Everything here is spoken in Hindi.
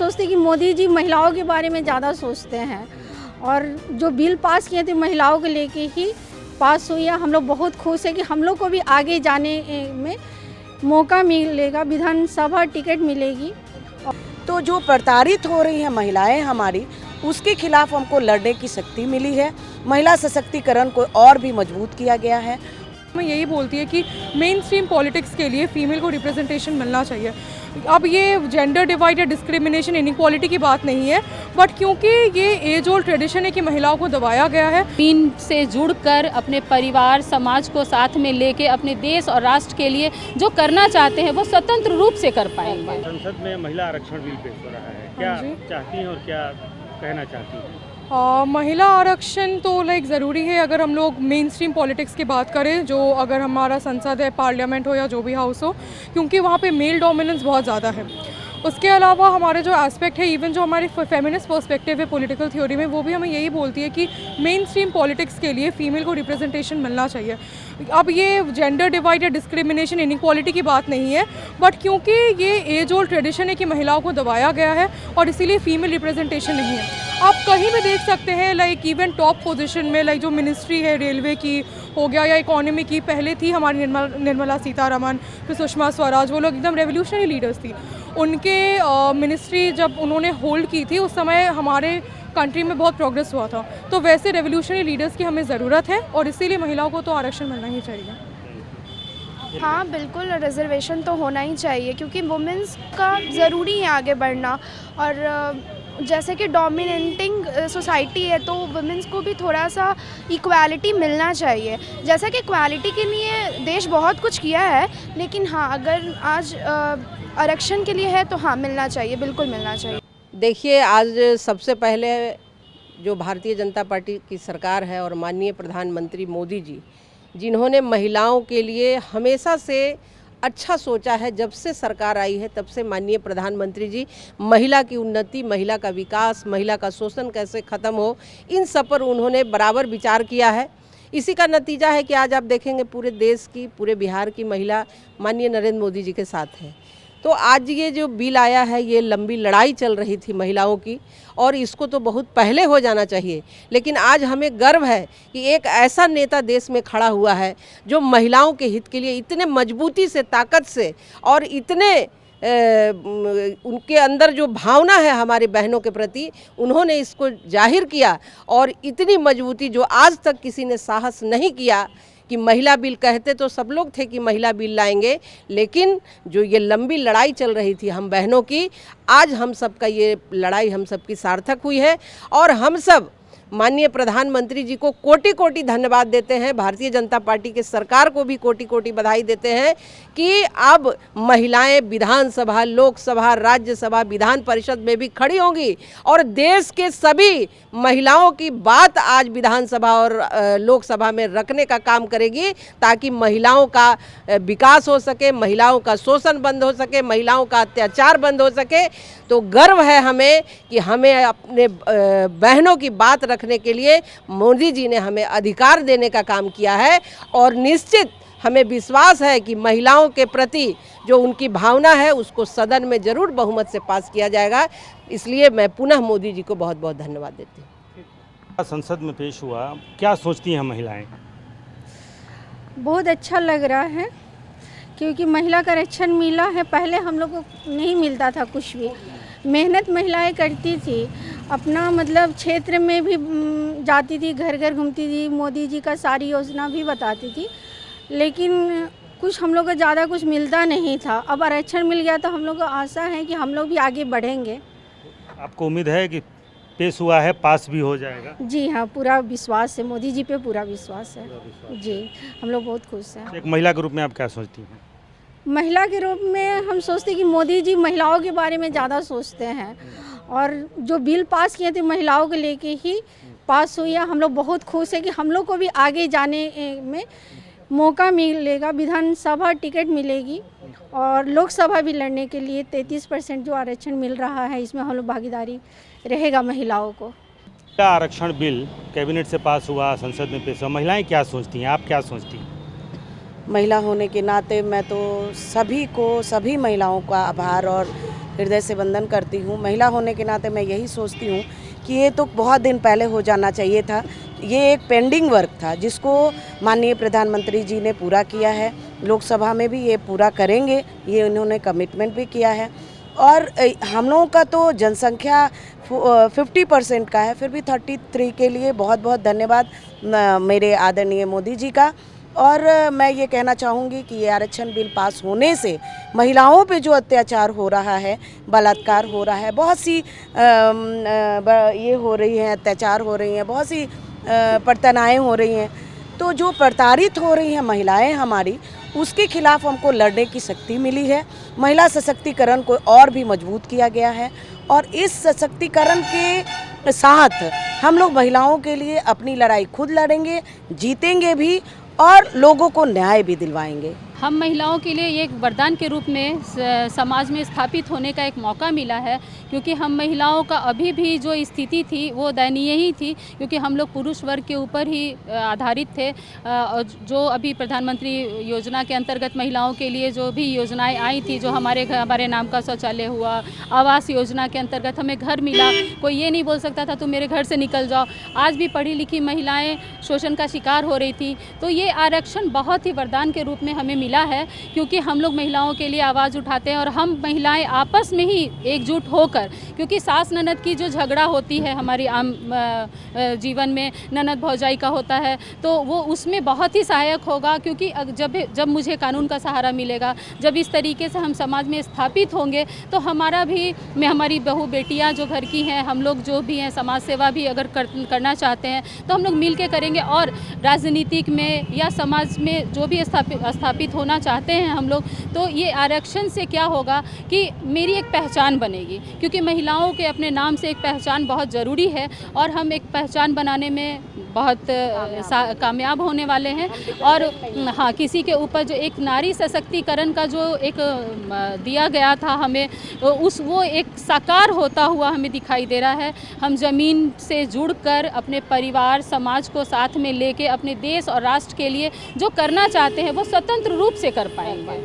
सोचते कि मोदी जी महिलाओं के बारे में ज़्यादा सोचते हैं, और जो बिल पास किए थे महिलाओं को लेके ही पास हुई है। हम लोग बहुत खुश हैं कि हम लोग को भी आगे जाने में मौका मिलेगा, विधानसभा टिकट मिलेगी। तो जो प्रताड़ित हो रही हैं महिलाएं हमारी, उसके खिलाफ हमको लड़ने की शक्ति मिली है। महिला सशक्तिकरण को और भी मजबूत किया गया है। मैं यही बोलती है कि मेन स्ट्रीम पॉलिटिक्स के लिए फ़ीमेल को रिप्रेजेंटेशन मिलना चाहिए। अब ये जेंडर डिवाइड या डिस्क्रिमिनेशन इनइक्वालिटी की बात नहीं है, बट क्योंकि ये एज ओल्ड ट्रेडिशन है कि महिलाओं को दबाया गया है। ज़मीन से जुड़कर अपने परिवार समाज को साथ में लेके अपने देश और राष्ट्र के लिए जो करना चाहते हैं वो स्वतंत्र रूप से कर पाएंगे। संसद में महिला आरक्षण बिल पेश हो रहा है, क्या चाहती हैं और क्या कहना चाहती हैं? महिला आरक्षण तो ज़रूरी है अगर हम लोग मेन स्ट्रीम पॉलिटिक्स की बात करें, जो अगर हमारा संसद है, पार्लियामेंट हो या जो भी हाउस हो, क्योंकि वहाँ पे मेल डोमिनेंस बहुत ज़्यादा है। उसके अलावा हमारे जो एस्पेक्ट है, इवन जो हमारी फेमिनिस्ट पर्सपेक्टिव है पॉलिटिकल थ्योरी में, वो भी हमें यही बोलती है कि मेन स्ट्रीम पॉलिटिक्स के लिए फ़ीमेल को रिप्रेजेंटेशन मिलना चाहिए। अब ये जेंडर डिवाइड या डिस्क्रिमिनेशन इनइक्वालिटी की बात नहीं है, बट क्योंकि ये एज ओल्ड ट्रेडिशन है कि महिलाओं को दबाया गया है और इसीलिए फीमेल रिप्रेजेंटेशन नहीं है। आप कहीं भी देख सकते हैं इवन टॉप पोजीशन में जो मिनिस्ट्री है रेलवे की हो गया या इकोनॉमी की, पहले थी हमारी निर्मला सीतारमण, फिर सुषमा स्वराज, वो लोग एकदम रेवोल्यूशनरी लीडर्स थी। उनके मिनिस्ट्री जब उन्होंने होल्ड की थी उस समय हमारे कंट्री में बहुत प्रोग्रेस हुआ था। तो वैसे रेवोल्यूशनरी लीडर्स की हमें ज़रूरत है और इसीलिए महिलाओं को तो आरक्षण मिलना ही चाहिए। हाँ बिल्कुल, रिजर्वेशन तो होना ही चाहिए क्योंकि वुमेंस का ज़रूरी है आगे बढ़ना। और जैसे कि डोमिनेटिंग सोसाइटी है तो वुमेंस को भी थोड़ा सा इक्वालिटी मिलना चाहिए। जैसा कि इक्वालिटी के लिए देश बहुत कुछ किया है, लेकिन हाँ अगर आज आरक्षण के लिए है तो हाँ मिलना चाहिए, बिल्कुल मिलना चाहिए। देखिए, आज सबसे पहले जो भारतीय जनता पार्टी की सरकार है और माननीय प्रधानमंत्री मोदी जी, जिन्होंने महिलाओं के लिए हमेशा से अच्छा सोचा है, जब से सरकार आई है तब से माननीय प्रधानमंत्री जी महिला की उन्नति, महिला का विकास, महिला का शोषण कैसे ख़त्म हो, इन सब पर उन्होंने बराबर विचार किया है। इसी का नतीजा है कि आज आप देखेंगे पूरे देश की, पूरे बिहार की महिला माननीय नरेंद्र मोदी जी के साथ है। तो आज ये जो बिल आया है, ये लंबी लड़ाई चल रही थी महिलाओं की और इसको तो बहुत पहले हो जाना चाहिए, लेकिन आज हमें गर्व है कि एक ऐसा नेता देश में खड़ा हुआ है जो महिलाओं के हित के लिए इतने मजबूती से, ताकत से और इतने उनके अंदर जो भावना है हमारी बहनों के प्रति, उन्होंने इसको जाहिर किया और इतनी मजबूती जो आज तक किसी ने साहस नहीं किया कि महिला बिल कहते तो सब लोग थे कि महिला बिल लाएंगे, लेकिन जो ये लंबी लड़ाई चल रही थी हम बहनों की, आज हम सब का ये लड़ाई हम सब की सार्थक हुई है और हम सब माननीय प्रधानमंत्री जी को कोटि कोटि धन्यवाद देते हैं। भारतीय जनता पार्टी के सरकार को भी कोटि कोटि बधाई देते हैं कि अब महिलाएं विधानसभा, लोकसभा, राज्यसभा, विधान परिषद में भी खड़ी होंगी और देश के सभी महिलाओं की बात आज विधानसभा और लोकसभा में रखने का काम करेगी, ताकि महिलाओं का विकास हो सके, महिलाओं का शोषण बंद हो सके, महिलाओं का अत्याचार बंद हो सके। तो गर्व है हमें कि हमें अपने बहनों की बात रखने के लिए मोदी जी ने हमें अधिकार देने का काम किया है और निश्चित हमें विश्वास है कि महिलाओं के प्रति जो उनकी भावना है उसको सदन में ज़रूर बहुमत से पास किया जाएगा। इसलिए मैं पुनः मोदी जी को बहुत बहुत धन्यवाद देती हूँ। संसद में पेश हुआ, क्या सोचती हैं महिलाएं? बहुत अच्छा लग रहा है क्योंकि महिला का आरक्षण मिला है। पहले हम लोग को नहीं मिलता था कुछ भी। मेहनत महिलाएं करती थी, अपना मतलब क्षेत्र में भी जाती थी, घर घर घूमती थी, मोदी जी का सारी योजना भी बताती थी, लेकिन कुछ हम लोग को ज़्यादा कुछ मिलता नहीं था। अब आरक्षण मिल गया तो हम लोग को आशा है कि हम लोग भी आगे बढ़ेंगे। आपको उम्मीद है कि पेश हुआ है, पास भी हो जाएगा? जी हाँ, पूरा विश्वास है, मोदी जी पे पूरा विश्वास है जी। हम लोग बहुत खुश हैं। एक महिला के रूप में आप क्या सोचती हैं? महिला के रूप में हम सोचते हैं कि मोदी जी महिलाओं के बारे में ज़्यादा सोचते हैं और जो बिल पास किए थे महिलाओं को लेके ही पास हुई है। हम लोग बहुत खुश हैं कि हम लोग को भी आगे जाने में मौका मिलेगा, विधानसभा टिकट मिलेगी और लोकसभा भी लड़ने के लिए 33% जो आरक्षण मिल रहा है, इसमें हम लोग भागीदारी रहेगा महिलाओं को। आरक्षण बिल कैबिनेट से पास हुआ, संसद में पेश हुआ, महिलाएं क्या सोचती हैं, आप क्या सोचती हैं? महिला होने के नाते मैं तो सभी महिलाओं का आभार और हृदय से वंदन करती हूँ। महिला होने के नाते मैं यही सोचती हूँ कि ये तो बहुत दिन पहले हो जाना चाहिए था। ये एक पेंडिंग वर्क था जिसको माननीय प्रधानमंत्री जी ने पूरा किया है। लोकसभा में भी ये पूरा करेंगे, ये उन्होंने कमिटमेंट भी किया है। और हम लोगों का तो जनसंख्या 50% का है, फिर भी 33 के लिए बहुत बहुत धन्यवाद मेरे आदरणीय मोदी जी का। और मैं ये कहना चाहूँगी कि ये आरक्षण बिल पास होने से महिलाओं पे जो अत्याचार हो रहा है, बलात्कार हो रहा है, बहुत सी ये हो रही हैं, अत्याचार हो रही हैं, बहुत सी प्रताड़नाएँ हो रही हैं, तो जो प्रताड़ित हो रही हैं महिलाएं हमारी, उसके खिलाफ हमको लड़ने की शक्ति मिली है। महिला सशक्तिकरण को और भी मजबूत किया गया है और इस सशक्तिकरण के साथ हम लोग महिलाओं के लिए अपनी लड़ाई खुद लड़ेंगे, जीतेंगे भी और लोगों को न्याय भी दिलवाएंगे। हम महिलाओं के लिए एक वरदान के रूप में समाज में स्थापित होने का एक मौका मिला है, क्योंकि हम महिलाओं का अभी भी जो स्थिति थी वो दयनीय ही थी, क्योंकि हम लोग पुरुष वर्ग के ऊपर ही आधारित थे। जो अभी प्रधानमंत्री योजना के अंतर्गत महिलाओं के लिए जो भी योजनाएं आई थी, जो हमारे नाम का शौचालय हुआ, आवास योजना के अंतर्गत हमें घर मिला, कोई ये नहीं बोल सकता था तुम मेरे घर से निकल जाओ। आज भी पढ़ी लिखी महिलाएँ शोषण का शिकार हो रही थी। तो ये आरक्षण बहुत ही वरदान के रूप में हमें मिला है, क्योंकि हम लोग महिलाओं के लिए आवाज़ उठाते हैं और हम महिलाएं आपस में ही एकजुट होकर, क्योंकि सास ननद की जो झगड़ा होती है हमारी आम जीवन में, ननद भौजाई का होता है, तो वो उसमें बहुत ही सहायक होगा। क्योंकि जब मुझे कानून का सहारा मिलेगा, जब इस तरीके से हम समाज में स्थापित होंगे, तो हमारी बहू बेटियाँ जो घर की हैं, हम लोग जो भी हैं, समाज सेवा भी अगर करना चाहते हैं तो हम लोग मिल के करेंगे। और राजनीतिक में या समाज में जो भी स्थापित होना चाहते हैं हम लोग, तो ये आरक्षण से क्या होगा कि मेरी एक पहचान बनेगी, क्योंकि महिलाओं के अपने नाम से एक पहचान बहुत ज़रूरी है और हम एक पहचान बनाने में बहुत कामयाब होने वाले हैं। और हाँ, किसी के ऊपर जो एक नारी सशक्तिकरण का जो एक दिया गया था हमें, वो एक साकार होता हुआ हमें दिखाई दे रहा है। हम ज़मीन से जुड़कर अपने परिवार समाज को साथ में लेके अपने देश और राष्ट्र के लिए जो करना चाहते हैं वो स्वतंत्र रूप से कर पाएंगे।